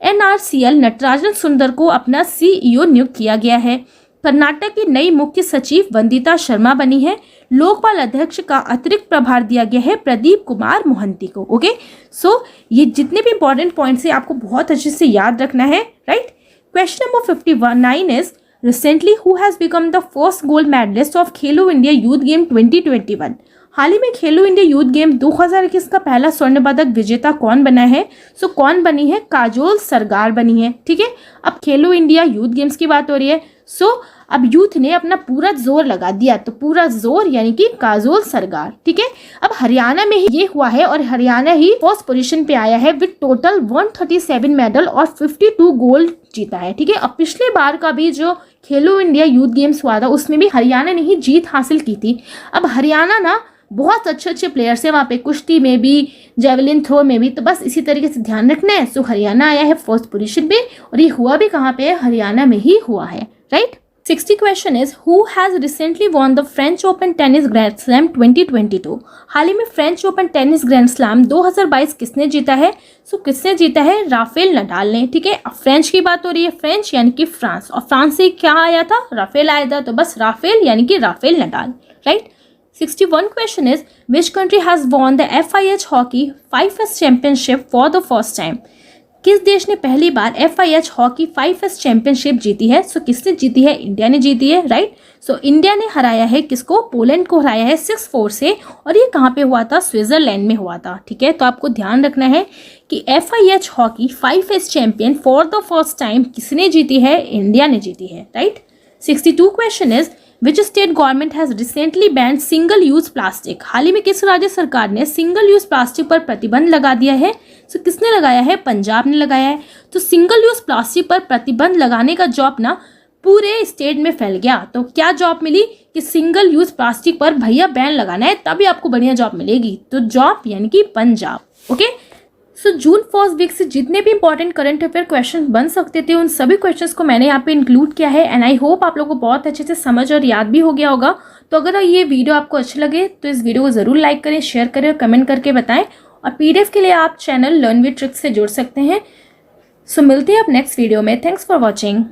एनआरसीएल नटराजन सुंदर को अपना सीईओ नियुक्त किया गया है। कर्नाटक की नई मुख्य सचिव वंदिता शर्मा बनी है। लोकपाल अध्यक्ष का अतिरिक्त प्रभार दिया गया है प्रदीप कुमार मोहंती को। ओके। सो ये जितने भी इंपॉर्टेंट पॉइंट्स हैं आपको बहुत अच्छे से याद रखना है। Right. Question number 59 is recently who has become the first gold medallist of Khelo India youth game 2021। हाल ही में खेलो इंडिया यूथ गेम 2021 का पहला स्वर्ण पदक विजेता कौन बना है? सो कौन बनी है? काजोल सरगार बनी है। ठीक है। अब खेलो इंडिया यूथ गेम्स की बात हो रही है। सो अब यूथ ने अपना पूरा जोर लगा दिया, तो पूरा जोर यानी कि काजोल सरगार। ठीक है। अब हरियाणा में ही ये हुआ है और हरियाणा ही फर्स्ट पोजीशन पे आया है विद टोटल 137 मेडल और 52 गोल्ड जीता है। ठीक है। अब पिछले बार का भी जो खेलो इंडिया यूथ गेम्स हुआ था उसमें भी हरियाणा ने ही जीत हासिल की थी। अब हरियाणा ना बहुत अच्छे प्लेयर्स हैं वहाँ पे, कुश्ती में भी, जेवलिन थ्रो में भी, तो बस इसी तरीके से ध्यान रखना है। सो हरियाणा आया है फर्स्ट पोजीशन पे और ये हुआ भी कहाँ पे है? हरियाणा में ही हुआ है। Right. 60 question is who has recently won the French open tennis grand slam 2022। हाल ही में French open tennis grand slam 2022 किसने जीता है? किसने जीता है? राफेल नडाल ने। ठीक है, अब फ्रेंच की बात हो रही है, फ्रेंच यानी कि फ्रांस, और फ्रांस से क्या आया था? राफेल आया था, तो बस राफेल यानी कि Rafael Nadal, right. 61 question is which country has won the FIH hockey 5S championship for the first time. किस देश ने पहली बार FIH हॉकी 5S चैंपियनशिप जीती है? किसने जीती है? इंडिया ने जीती है, राइट। इंडिया ने हराया है किसको? पोलैंड को हराया है 6-4 से, और ये कहाँ पे हुआ था? स्विट्जरलैंड में हुआ था। ठीक है, तो आपको ध्यान रखना है कि FIH hockey 5S champion for the first time किसने जीती है? इंडिया ने जीती है, right. 62 question is which state government has recently banned single use plastic. हाल ही में किस राज्य सरकार ने सिंगल यूज प्लास्टिक पर प्रतिबंध लगा दिया है? किसने लगाया है? पंजाब ने लगाया है। तो सिंगल यूज प्लास्टिक पर प्रतिबंध लगाने का जॉब ना पूरे स्टेट में फैल गया। तो क्या जॉब मिली कि सिंगल यूज प्लास्टिक पर भैया बैन लगाना है, तभी आपको बढ़िया जॉब मिलेगी। तो जॉब यानी कि Punjab. Okay, June first week से जितने भी इंपॉर्टेंट करंट अफेयर क्वेश्चन बन सकते थे, उन सभी क्वेश्चंस को मैंने यहाँ पे इंक्लूड किया है, एंड आई होप आप लोगों को बहुत अच्छे से समझ और याद भी हो गया होगा। तो अगर ये वीडियो आपको अच्छी लगे तो इस वीडियो को ज़रूर लाइक करें, शेयर करें और कमेंट करके बताएं। और PDF के लिए आप चैनल लर्न विद ट्रिक्स से जुड़ सकते हैं। मिलते हैं आप नेक्स्ट वीडियो में। Thanks for watching.